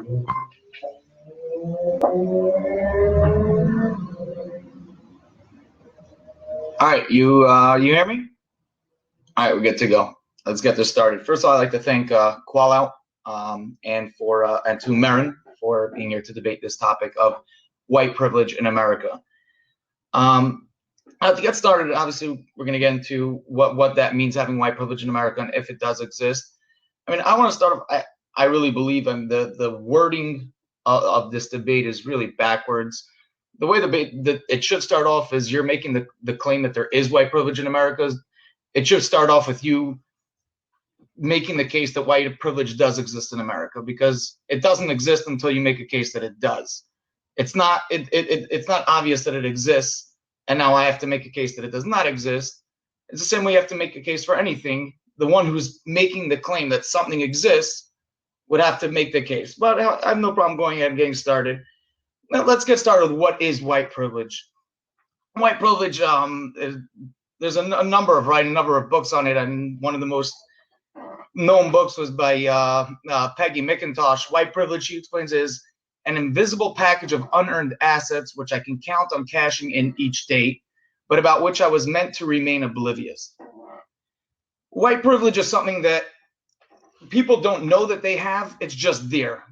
All right, you hear me? All right, we're good to go. Let's get this started. First of all, I'd like to thank QallOut and to Marin for being here to debate this topic of white privilege in America. To get started, obviously, we're going to get into what that means, having white privilege in America, and if it does exist. I mean, I want to start off. I really believe the wording of this debate is really backwards. The way that it should start off is you're making the claim that there is white privilege in America. It should start off with you making the case that white privilege does exist in America, because it doesn't exist until you make a case that it does. It's not obvious that it exists, and now I have to make a case that it does not exist. It's the same way you have to make a case for anything. The one who's making the claim that something exists would have to make the case. But I have no problem going ahead and getting started. Now, let's get started with what is white privilege. White privilege, there's a number of books on it, and one of the most known books was by Peggy McIntosh. White privilege, she explains, is an invisible package of unearned assets which I can count on cashing in each day, but about which I was meant to remain oblivious. White privilege is something that people don't know that they have. It's just there.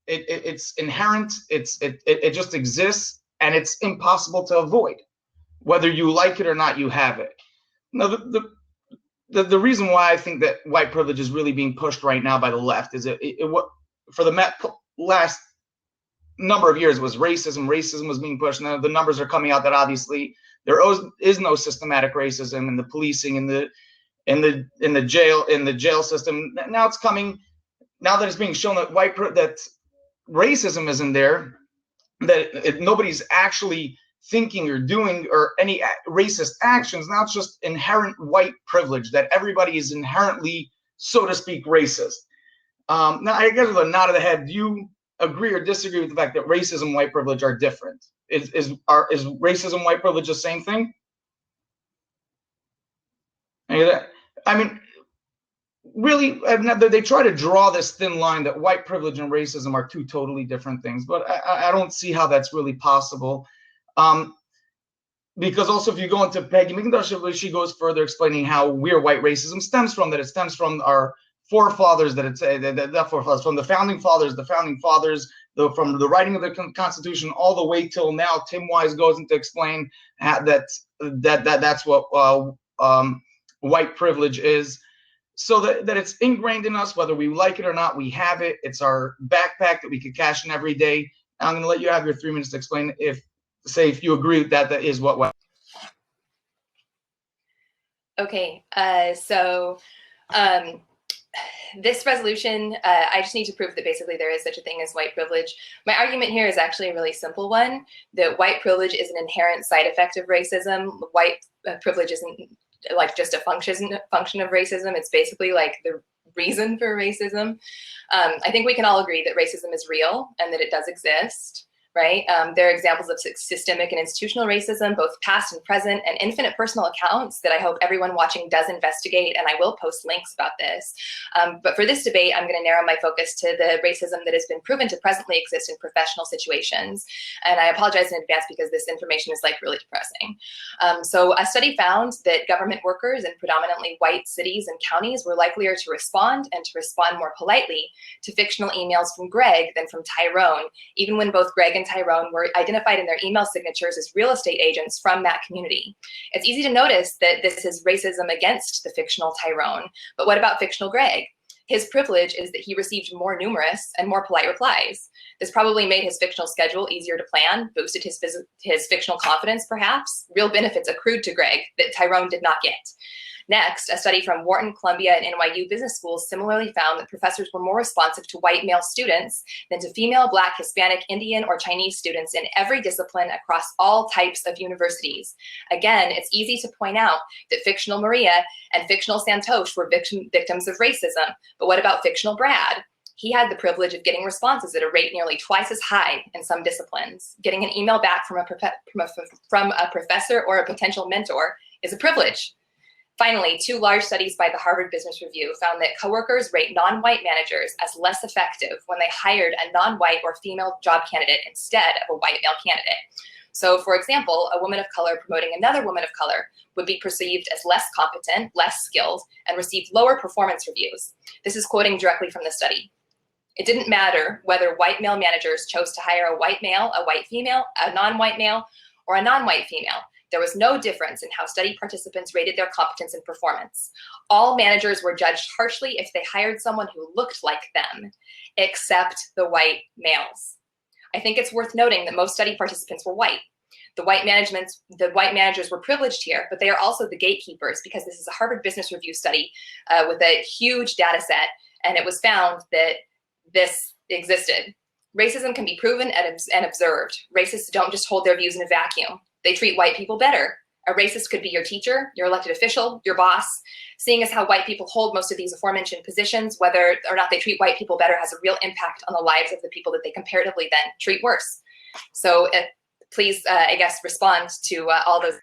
It's inherent. It just exists, and it's impossible to avoid. Whether you like it or not, you have it. Now, the reason why I think that white privilege is really being pushed right now by the left is for the last number of years it was racism. Racism was being pushed. Now the numbers are coming out that obviously there is no systematic racism in the policing, in the jail system. Now it's coming. Now that it's being shown that racism isn't there, that nobody's actually thinking or doing or any racist actions. Now it's just inherent white privilege that everybody is inherently, so to speak, racist. Now I guess with a nod of the head, do you agree or disagree with the fact that racism and white privilege are different? Is racism, white privilege the same thing? I mean, really, they try to draw this thin line that white privilege and racism are two totally different things, but I don't see how that's really possible. Because also, if you go into Peggy McIntosh, she goes further explaining how where white racism stems from, that it stems from our forefathers, that it's forefathers, from the founding fathers, from the writing of the Constitution all the way till now. Tim Wise goes into explain that's what white privilege is. So that it's ingrained in us, whether we like it or not, we have it. It's our backpack that we could cash in every day. I'm going to let you have your 3 minutes to explain if you agree with that is what. Okay, this resolution, I just need to prove that basically there is such a thing as white privilege. My argument here is actually a really simple one, that white privilege is an inherent side effect of racism. White privilege isn't like just a function of racism. It's basically like the reason for racism. I think we can all agree that racism is real and that it does exist. Right? There are examples of systemic and institutional racism, both past and present, and infinite personal accounts that I hope everyone watching does investigate, and I will post links about this. But for this debate, I'm going to narrow my focus to the racism that has been proven to presently exist in professional situations. And I apologize in advance because this information is like really depressing. So a study found that government workers in predominantly white cities and counties were likelier to respond, and to respond more politely, to fictional emails from Greg than from Tyrone, even when both Greg and Tyrone were identified in their email signatures as real estate agents from that community. It's easy to notice that this is racism against the fictional Tyrone, but what about fictional Greg? His privilege is that he received more numerous and more polite replies. This probably made his fictional schedule easier to plan, boosted his fictional confidence perhaps, real benefits accrued to Greg that Tyrone did not get. Next, a study from Wharton, Columbia, and NYU business schools similarly found that professors were more responsive to white male students than to female, Black, Hispanic, Indian, or Chinese students in every discipline across all types of universities. Again, it's easy to point out that fictional Maria and fictional Santosh were victims of racism, but what about fictional Brad? He had the privilege of getting responses at a rate nearly twice as high in some disciplines. Getting an email back from a professor or a potential mentor is a privilege. Finally, 2 large studies by the Harvard Business Review found that coworkers rate non-white managers as less effective when they hired a non-white or female job candidate instead of a white male candidate. So, for example, a woman of color promoting another woman of color would be perceived as less competent, less skilled, and receive lower performance reviews. This is quoting directly from the study. It didn't matter whether white male managers chose to hire a white male, a white female, a non-white male, or a non-white female. There was no difference in how study participants rated their competence and performance. All managers were judged harshly if they hired someone who looked like them, except the white males. I think it's worth noting that most study participants were white. The white managers were privileged here, but they are also the gatekeepers, because this is a Harvard Business Review study with a huge data set, and it was found that this existed. Racism can be proven and observed. Racists don't just hold their views in a vacuum. They treat white people better. A racist could be your teacher, your elected official, your boss. Seeing as how white people hold most of these aforementioned positions, whether or not they treat white people better has a real impact on the lives of the people that they comparatively then treat worse. So please, I guess, respond to all those.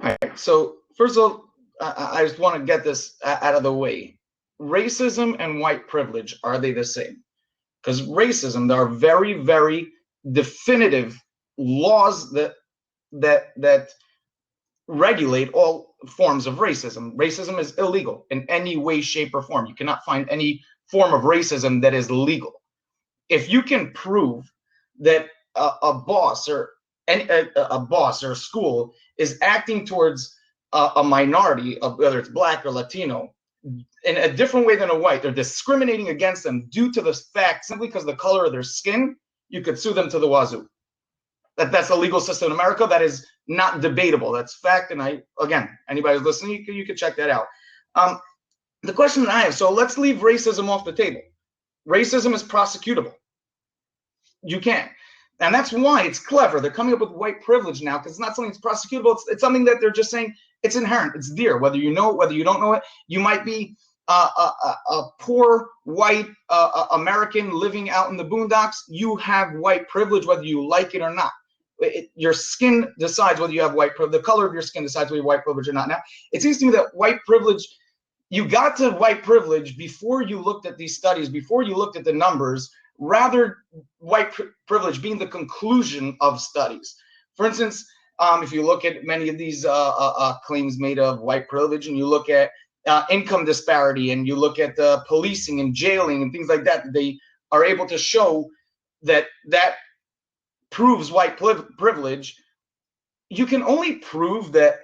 All right. So first of all, I just want to get this out of the way. Racism and white privilege, are they the same? Because racism, there are very, very definitive laws that regulate all forms of racism. Racism is illegal in any way, shape, or form. You cannot find any form of racism that is legal. If you can prove that a boss or a school is acting towards a minority, whether it's black or Latino, in a different way than a white, they're discriminating against them due to the fact, simply because of the color of their skin, you could sue them to the wazoo. That's a legal system in America. That is not debatable. That's fact. And again, anybody who's listening, you can check that out. The question that I have, so let's leave racism off the table. Racism is prosecutable. You can. And that's why it's clever. They're coming up with white privilege now, because it's not something that's prosecutable. It's something that they're just saying it's inherent. It's there, whether you know it, whether you don't know it. You might be a poor white American living out in the boondocks. You have white privilege, whether you like it or not. Your skin decides whether you have white privilege. The color of your skin decides whether you have white privilege or not. Now, it seems to me that white privilege, you got to white privilege before you looked at these studies, before you looked at the numbers, rather white privilege being the conclusion of studies. For instance, if you look at many of these claims made of white privilege, and you look at income disparity, and you look at policing and jailing and things like that, they are able to show that proves white privilege. You can only prove that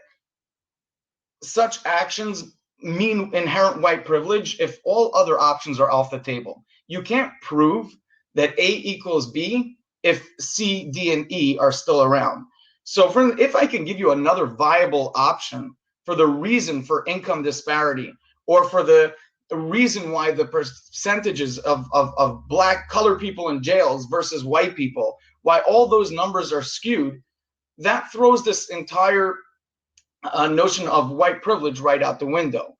such actions mean inherent white privilege if all other options are off the table. You can't prove that A equals B if C, D, and E are still around. So if I can give you another viable option for the reason for income disparity, or for the reason why the percentages of black colored people in jails versus white people, why all those numbers are skewed, that throws this entire notion of white privilege right out the window.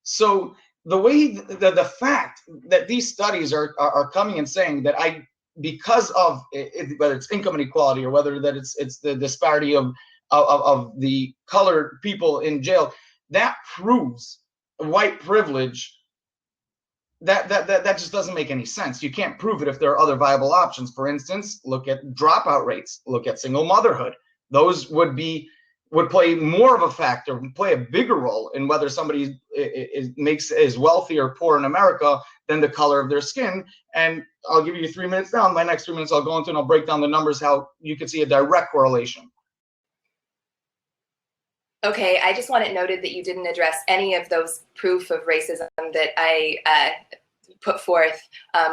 So the way the fact that these studies are coming and saying that because of whether it's income inequality, or whether that it's the disparity of the colored people in jail, that proves white privilege. That just doesn't make any sense. You can't prove it if there are other viable options. For instance, look at dropout rates, look at single motherhood. Those would play more of a factor, play a bigger role in whether somebody is wealthy or poor in America than the color of their skin. And I'll give you 3 minutes now. In my next 3 minutes, I'll go into and I'll break down the numbers, how you can see a direct correlation. Okay, I just want it noted that you didn't address any of those proof of racism that I put forth,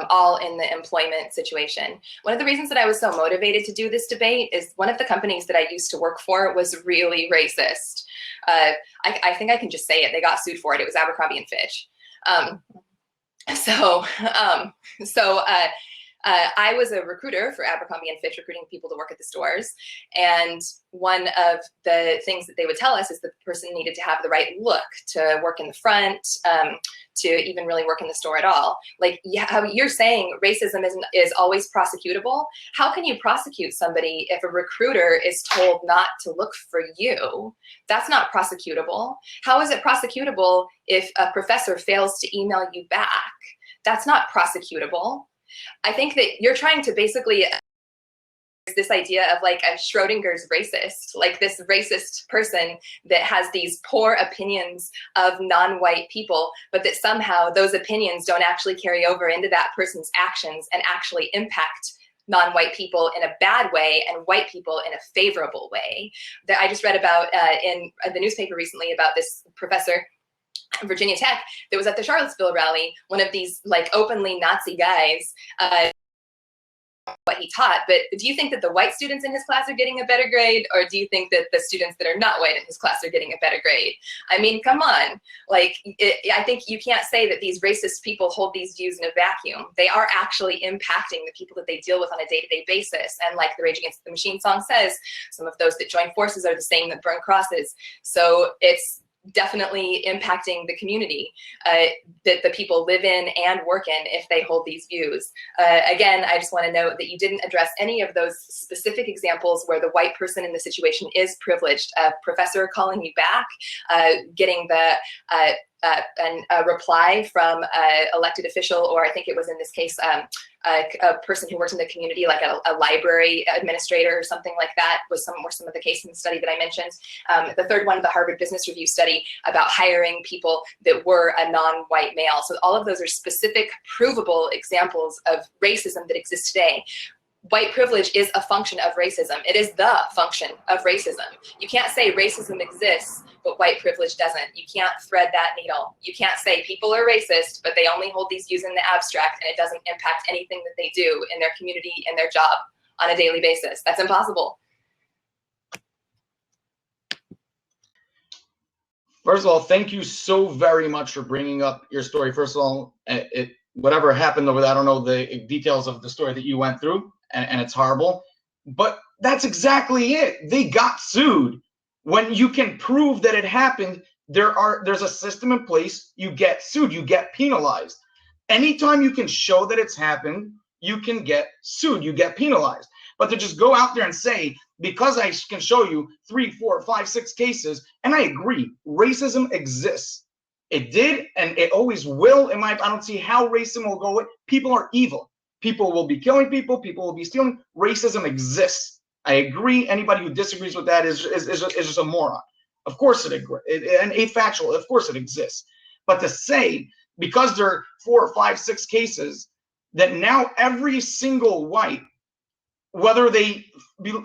all in the employment situation. One of the reasons that I was so motivated to do this debate is one of the companies that I used to work for was really racist. I think I can just say it. They got sued for it. It was Abercrombie and Fitch. I was a recruiter for Abercrombie & Fitch, recruiting people to work at the stores. And one of the things that they would tell us is that the person needed to have the right look to work in the front, to even really work in the store at all. Like how you're saying racism is always prosecutable. How can you prosecute somebody if a recruiter is told not to look for you? That's not prosecutable. How is it prosecutable if a professor fails to email you back? That's not prosecutable. I think that you're trying to basically, this idea of like a Schrodinger's racist, like this racist person that has these poor opinions of non-white people, but that somehow those opinions don't actually carry over into that person's actions and actually impact non-white people in a bad way and white people in a favorable way. That I just read about in the newspaper recently about this professor at Virginia Tech that was at the Charlottesville rally, one of these like openly Nazi guys, what he taught. But do you think that the white students in his class are getting a better grade, or do you think that the students that are not white in his class are getting a better grade? I mean, come on. Like, I think you can't say that these racist people hold these views in a vacuum. They are actually impacting the people that they deal with on a day-to-day basis. And like the Rage Against the Machine song says, some of those that join forces are the same that burn crosses. So it's definitely impacting the community that the people live in and work in if they hold these views. Again, I just want to note that you didn't address any of those specific examples where the white person in the situation is privileged. A professor calling you back, getting the a reply from an elected official, or I think it was in this case, a person who works in the community, like a library administrator or something like that, were some of the cases in the study that I mentioned. The third one, the Harvard Business Review study about hiring people that were a non-white male. So all of those are specific, provable examples of racism that exists today. White privilege is a function of racism. It is the function of racism. You can't say racism exists, but white privilege doesn't. You can't thread that needle. You can't say people are racist, but they only hold these views in the abstract and it doesn't impact anything that they do in their community and their job on a daily basis. That's impossible. First of all, thank you so very much for bringing up your story. First of all, whatever happened over there, I don't know the details of the story that you went through, and it's horrible. But that's exactly it. They got sued. When you can prove that it happened, there's a system in place. You get sued. You get penalized. Anytime you can show that it's happened, you can get sued. You get penalized. But to just go out there and say, because I can show you 3, 4, 5, 6 cases, and I agree, racism exists. It did, and it always will. I don't see how racism will go away. People are evil. People will be killing people. People will be stealing. Racism exists. I agree. Anybody who disagrees with that is just a moron. Of course and afactual. Of course it exists. But to say, because there are 4 or 5, 6 cases, that now every single white, whether they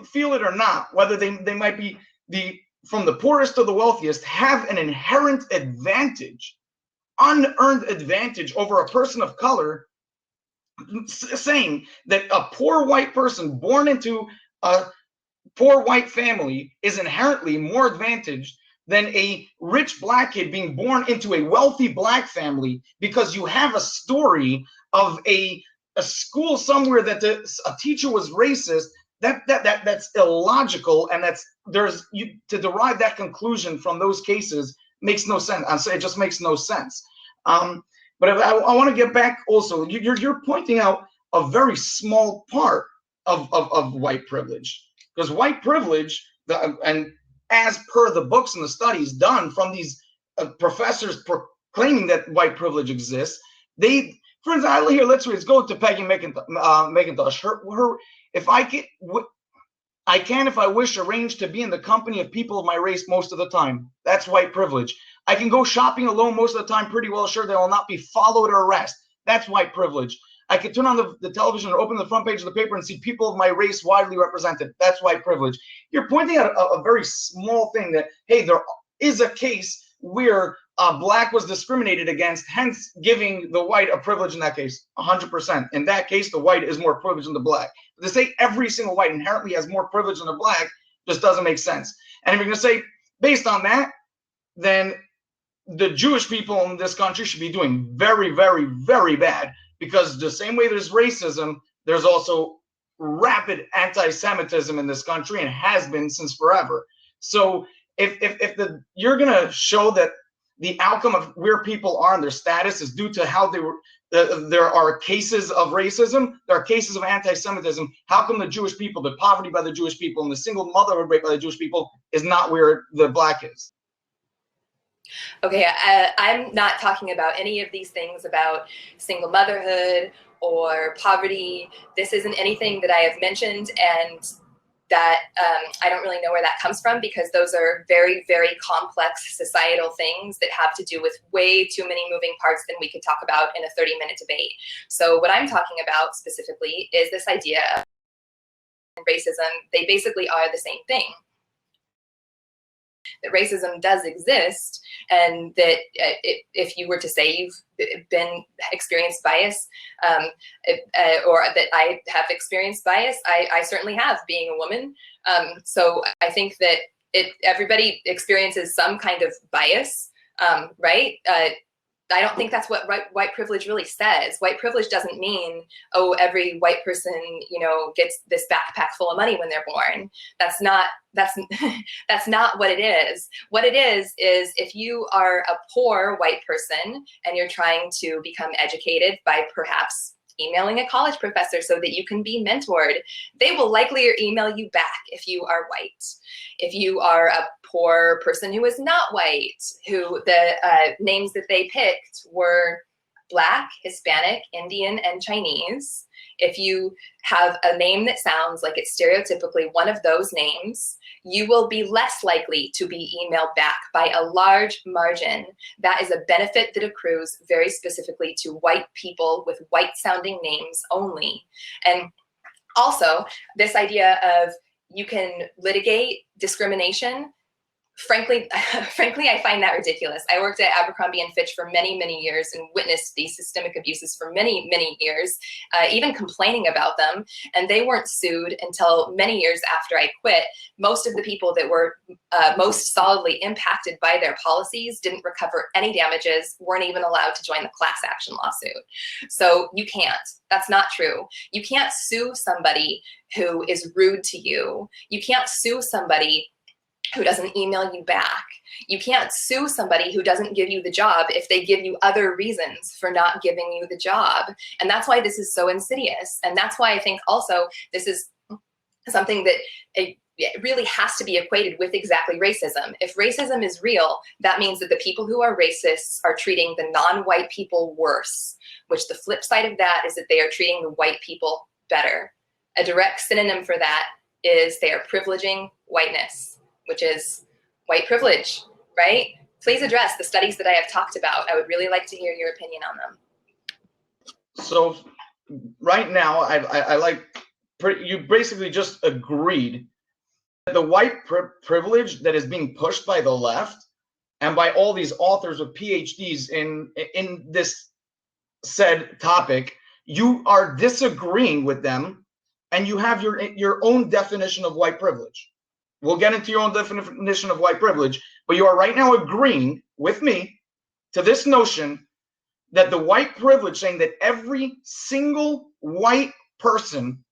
feel it or not, whether they might be from the poorest to the wealthiest, have an inherent advantage, unearned advantage over a person of color, saying that a poor white person born into a poor white family is inherently more advantaged than a rich black kid being born into a wealthy black family, because you have a story of a school somewhere that a teacher was racist. That's illogical, and to derive that conclusion from those cases makes no sense. It just makes no sense. But I want to get back also. You're pointing out a very small part of white privilege, because white privilege, and as per the books and the studies done from these professors proclaiming that white privilege exists, for example, here, let's go to Peggy McIntosh. If I can, if I wish, arrange to be in the company of people of my race most of the time. That's white privilege. I can go shopping alone most of the time, pretty well sure they will not be followed or arrested. That's white privilege. I can turn on the television or open the front page of the paper and see people of my race widely represented. That's white privilege. You're pointing out a very small thing that, hey, there is a case where black was discriminated against, hence giving the white a privilege in that case. 100%. In that case, the white is more privileged than the black. But to say every single white inherently has more privilege than the black just doesn't make sense. And if you're going to say, based on that, then the Jewish people in this country should be doing very, very, very bad, because the same way there's racism there's also rapid anti-Semitism in this country and has been since forever. So if you're gonna show that the outcome of where people are and their status is due to how they were, there are cases of racism, there are cases of anti-Semitism. How come the Jewish people, the poverty by the Jewish people, and the single motherhood rate by the Jewish people is not where the black is? Okay, I'm not talking about any of these things about single motherhood or poverty. This isn't anything that I have mentioned, and that I don't really know where that comes from, because those are very, very complex societal things that have to do with way too many moving parts than we could talk about in a 30-minute debate. So what I'm talking about specifically is this idea of racism. They basically are the same thing. That racism does exist, and that if you were to say you've been experienced bias, or that I have experienced bias, I certainly have, being a woman. So I think that everybody experiences some kind of bias, right? I don't think that's what white privilege really says. White privilege doesn't mean, oh, every white person, gets this backpack full of money when they're born. That's not what it is. What it is if you are a poor white person and you're trying to become educated by perhaps emailing a college professor so that you can be mentored, they will likely email you back if you are white. If you are a poor person who is not white, who the names that they picked were Black, Hispanic, Indian, and Chinese, if you have a name that sounds like it's stereotypically one of those names, you will be less likely to be emailed back by a large margin. That is a benefit that accrues very specifically to white people with white-sounding names only. And also, this idea of you can litigate discrimination, frankly, I find that ridiculous. I worked at Abercrombie & Fitch for many, many years and witnessed these systemic abuses for many, many years, even complaining about them. And they weren't sued until many years after I quit. Most of the people that were most solidly impacted by their policies didn't recover any damages, weren't even allowed to join the class action lawsuit. So you can't. That's not true. You can't sue somebody who is rude to you. You can't sue somebody who doesn't email you back. You can't sue somebody who doesn't give you the job if they give you other reasons for not giving you the job. And that's why this is so insidious. And that's why I think also this is something that it really has to be equated with exactly racism. If racism is real, that means that the people who are racists are treating the non-white people worse, which the flip side of that is that they are treating the white people better. A direct synonym for that is they are privileging whiteness, which is white privilege, right? Please address the studies that I have talked about. I would really like to hear your opinion on them. So right now, you basically just agreed that the white privilege that is being pushed by the left and by all these authors with PhDs in this said topic, you are disagreeing with them, and you have your own definition of white privilege. We'll get into your own definition of white privilege, but you are right now agreeing with me to this notion that the white privilege, saying that every single white person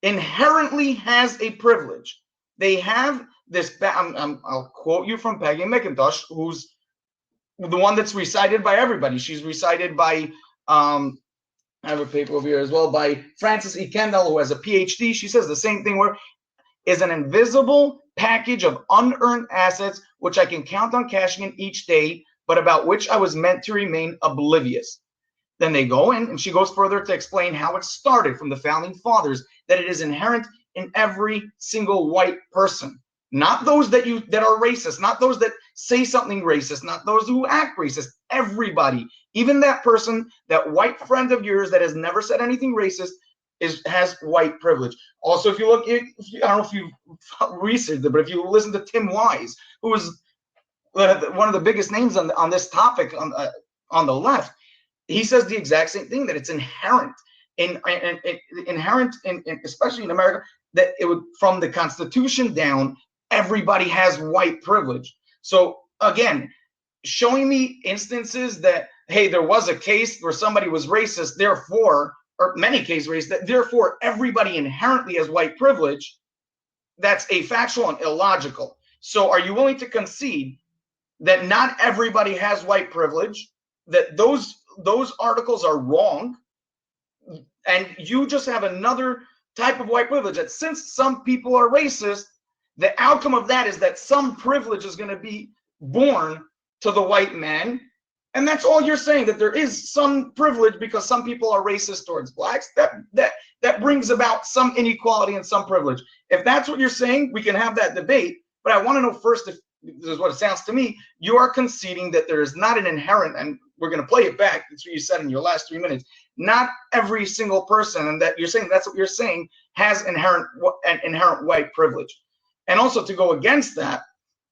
inherently has a privilege. They have this, I'll quote you from Peggy McIntosh, who's the one that's recited by everybody. She's recited by, I have a paper over here as well, by Frances E. Kendall, who has a PhD. She says the same thing, where is an invisible package of unearned assets which I can count on cashing in each day, but about which I was meant to remain oblivious. Then they go in, and she goes further to explain how it started from the founding fathers, that it is inherent in every single white person, not those that are racist, not those that say something racist, not those who act racist. Everybody, even that person, that white friend of yours that has never said anything racist, has white privilege. Also, if you look, I don't know if you've researched it, but if you listen to Tim Wise, who is one of the biggest names on this topic on the left, he says the exact same thing, that it's inherent especially in America, that it would, from the Constitution down, everybody has white privilege. So again, showing me instances that, hey, there was a case where somebody was racist, therefore or many cases race, that therefore everybody inherently has white privilege, that's afactual and illogical. So are you willing to concede that not everybody has white privilege, that those articles are wrong, and you just have another type of white privilege, that since some people are racist, the outcome of that is that some privilege is going to be born to the white man, and that's all you're saying, that there is some privilege because some people are racist towards blacks, that brings about some inequality and some privilege. If that's what you're saying, we can have that debate, but I want to know first, if this is what it sounds to me, you are conceding that there is not an inherent, and we're going to play it back, that's what you said in your last 3 minutes, not every single person, and that you're saying, that's what you're saying, has inherent white privilege. And also, to go against that,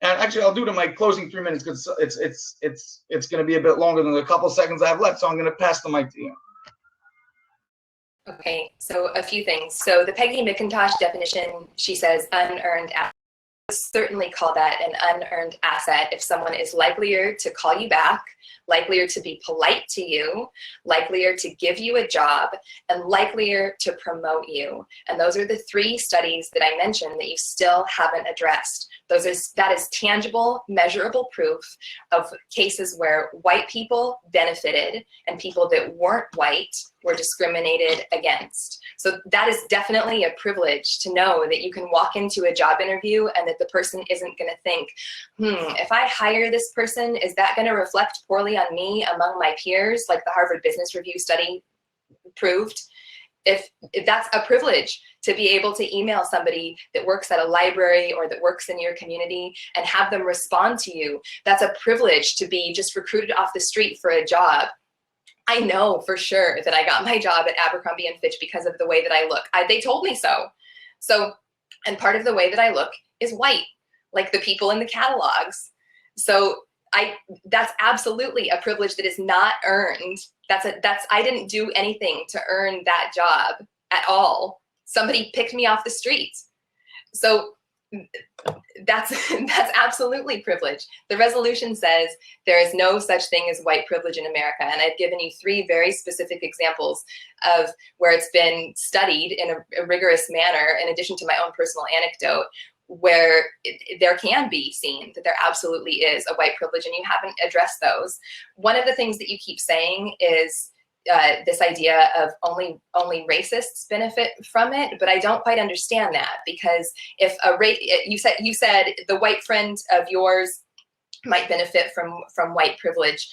and actually I'll do it in my closing 3 minutes because it's going to be a bit longer than the couple seconds I have left, so I'm going to pass the mic to you. Okay, so a few things. So the Peggy McIntosh definition, she says unearned asset. Certainly call that an unearned asset if someone is likelier to call you back, likelier to be polite to you, likelier to give you a job, and likelier to promote you. And those are the 3 studies that I mentioned that you still haven't addressed. That is tangible, measurable proof of cases where white people benefited and people that weren't white were discriminated against. So that is definitely a privilege, to know that you can walk into a job interview and that the person isn't going to think, if I hire this person, is that going to reflect poorly on me among my peers, like the Harvard Business Review study proved? If that's a privilege, to be able to email somebody that works at a library or that works in your community and have them respond to you, that's a privilege. To be just recruited off the street for a job. I know for sure that I got my job at Abercrombie & Fitch because of the way that I look. They told me so. And part of the way that I look is white, like the people in the catalogs. So that's absolutely a privilege that is not earned. I didn't do anything to earn that job at all. Somebody picked me off the streets. So that's absolutely privilege. The resolution says there is no such thing as white privilege in America. And I've given you 3 very specific examples of where it's been studied in a rigorous manner, in addition to my own personal anecdote, where there can be seen that there absolutely is a white privilege, and you haven't addressed those. One of the things that you keep saying is this idea of only racists benefit from it, but I don't quite understand that, because if you said the white friend of yours might benefit from white privilege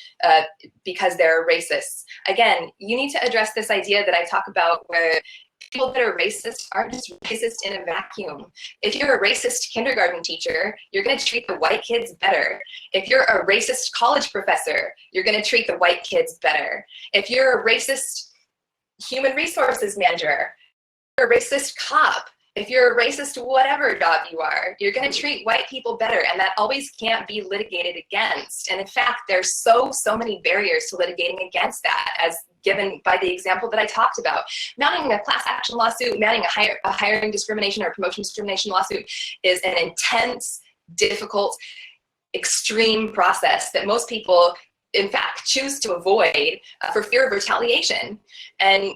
because they're racists. Again, you need to address this idea that I talk about, where people that are racist aren't just racist in a vacuum. If you're a racist kindergarten teacher, you're going to treat the white kids better. If you're a racist college professor, you're going to treat the white kids better. If you're a racist human resources manager, you're a racist cop, if you're a racist whatever job you are, you're going to treat white people better, and that always can't be litigated against. And in fact, there's so many barriers to litigating against that, as given by the example that I talked about. Mounting a class action lawsuit, mounting a hiring discrimination or promotion discrimination lawsuit is an intense, difficult, extreme process that most people, in fact, choose to avoid for fear of retaliation. And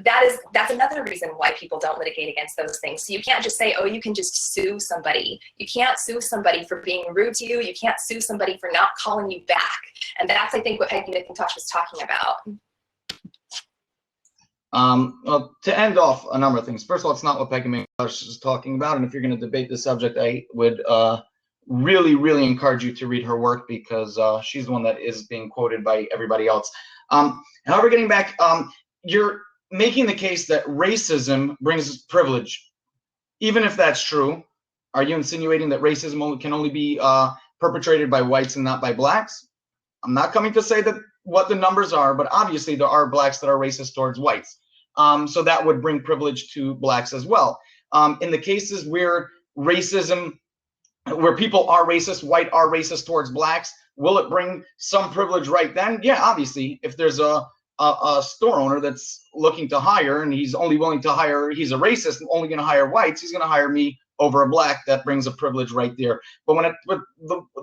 that's another reason why people don't litigate against those things. So you can't just say, oh, you can just sue somebody. You can't sue somebody for being rude to you. You can't sue somebody for not calling you back. And that's, I think, what Peggy McIntosh was talking about. Well, to end off a number of things. First of all, it's not what Peggy McIntosh is talking about. And if you're going to debate the subject, I would really, really encourage you to read her work, because she's the one that is being quoted by everybody else. However, getting back, you're making the case that racism brings privilege. Even if that's true, are you insinuating that racism can only be perpetrated by whites and not by blacks? I'm not coming to say that what the numbers are, but obviously there are blacks that are racist towards whites. So that would bring privilege to blacks as well. In the cases where racism, where people are racist, white are racist towards blacks, will it bring some privilege right then? Yeah, obviously. If there's a store owner that's looking to hire, and he's only willing to hire, he's a racist and only going to hire whites, he's going to hire me over a black. That brings a privilege right there. But when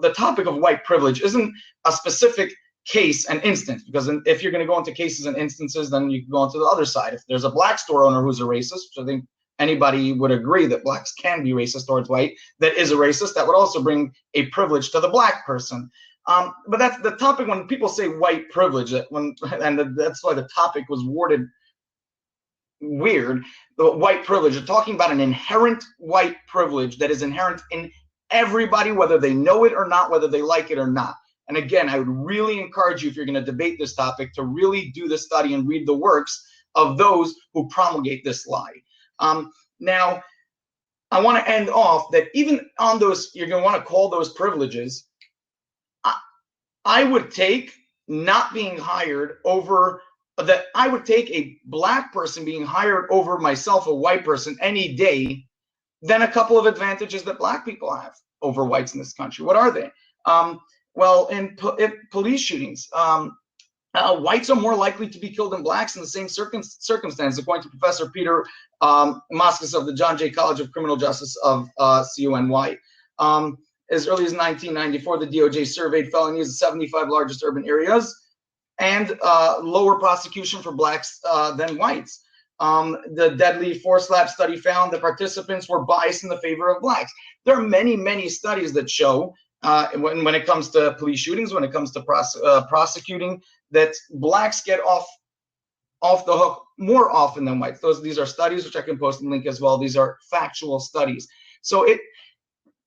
the topic of white privilege isn't a specific case and instance, because if you're going to go into cases and instances, then you can go into the other side. If there's a black store owner who's a racist, which I think anybody would agree that blacks can be racist towards white, that is a racist, that would also bring a privilege to the black person. But that's the topic. When people say white privilege, and that's why the topic was worded weird, the white privilege, you're talking about an inherent white privilege that is inherent in everybody, whether they know it or not, whether they like it or not. And again, I would really encourage you, if you're going to debate this topic, to really do the study and read the works of those who promulgate this lie. Now, I want to end off that even on those, you're going to want to call those privileges, I would take not being hired over that. I would take a black person being hired over myself, a white person, any day than a couple of advantages that black people have over whites in this country. What are they? Well, in police shootings, whites are more likely to be killed than blacks in the same circumstance, according to Professor Peter Moskos of the John Jay College of Criminal Justice of CUNY. As early as 1994, the DOJ surveyed felonies in 75 largest urban areas and lower prosecution for blacks than whites. The deadly force lab study found that participants were biased in the favor of blacks. There are many, many studies that show when it comes to police shootings, when it comes to prosecuting, that blacks get off the hook more often than whites. These are studies, which I can post a link as well. These are factual studies. So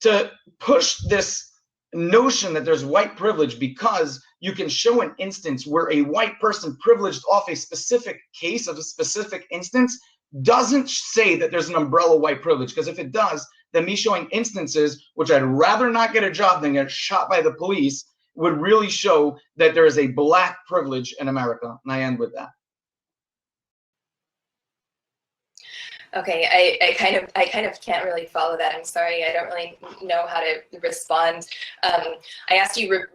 to push this notion that there's white privilege because you can show an instance where a white person privileged off a specific case of a specific instance doesn't say that there's an umbrella white privilege. Because if it does, then me showing instances which I'd rather not get a job than get shot by the police would really show that there is a black privilege in America. And I end with that. Okay, I kind of can't really follow that. I'm sorry, I don't really know how to respond. I asked you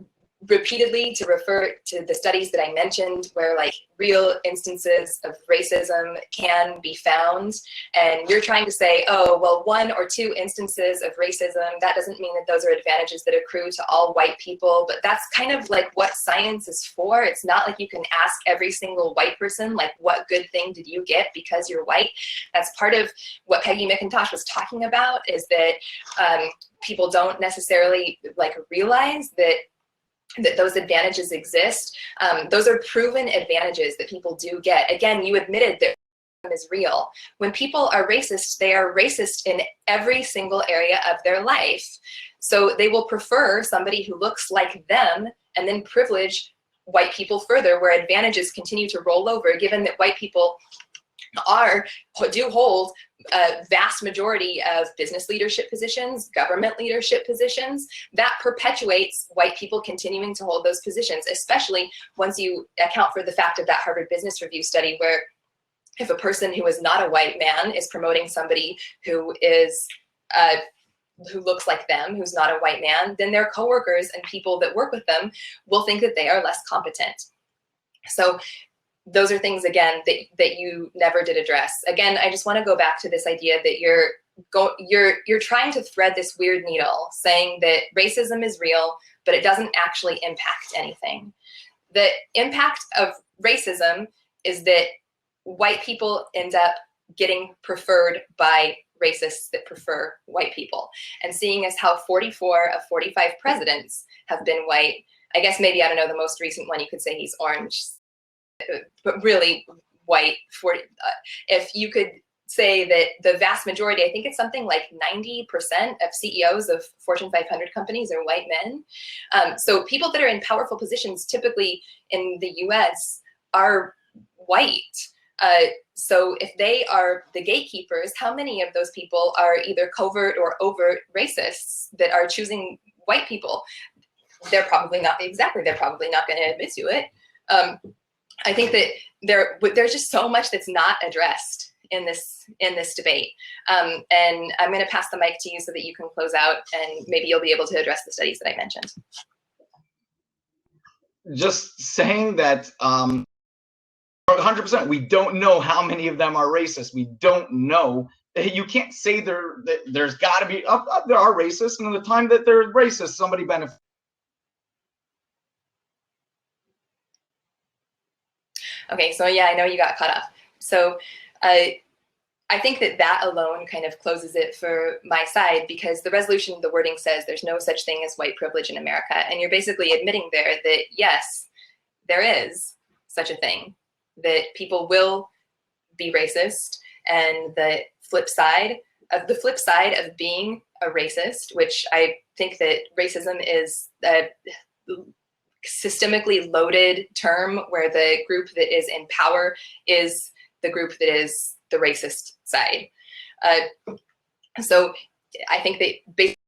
repeatedly to refer to the studies that I mentioned where like real instances of racism can be found, and you're trying to say, oh, well, 1 or 2 instances of racism, that doesn't mean that those are advantages that accrue to all white people. But that's kind of like what science is for. It's not like you can ask every single white person, like, what good thing did you get because you're white? That's part of what Peggy McIntosh was talking about, is that people don't necessarily like realize that those advantages exist. Those are proven advantages that people do get. Again, you admitted that racism is real. When people are racist, they are racist in every single area of their life. So they will prefer somebody who looks like them and then privilege white people further, where advantages continue to roll over, given that white people do hold a vast majority of business leadership positions, government leadership positions. That perpetuates white people continuing to hold those positions, especially once you account for the fact of that Harvard Business Review study, where if a person who is not a white man is promoting somebody who is who looks like them, who's not a white man, then their coworkers and people that work with them will think that they are less competent. So those are things, again, that you never did address. Again, I just want to go back to this idea that you're trying to thread this weird needle, saying that racism is real, but it doesn't actually impact anything. The impact of racism is that white people end up getting preferred by racists that prefer white people. And seeing as how 44 of 45 presidents have been white, I guess maybe, I don't know, the most recent one, you could say he's orange, but really white. If you could say that the vast majority, I think it's something like 90% of CEOs of Fortune 500 companies are white men. So people that are in powerful positions, typically in the US, are white. So if they are the gatekeepers, how many of those people are either covert or overt racists that are choosing white people? They're probably not, exactly, they're probably not going to admit to it. I think that there's just so much that's not addressed in this debate. And I'm going to pass the mic to you so that you can close out, and maybe you'll be able to address the studies that I mentioned. Just saying that 100%, we don't know how many of them are racist. We don't know. You can't say there's got to be, there are racists, and in the time that they're racist, somebody benefits. Okay, so yeah, I know you got cut off. So I think that that alone kind of closes it for my side, because the resolution, the wording says there's no such thing as white privilege in America. And you're basically admitting there that, yes, there is such a thing, that people will be racist. And the flip side of being a racist, which I think that racism is a systemically loaded term where the group that is in power is the group that is the racist side. So I think that basically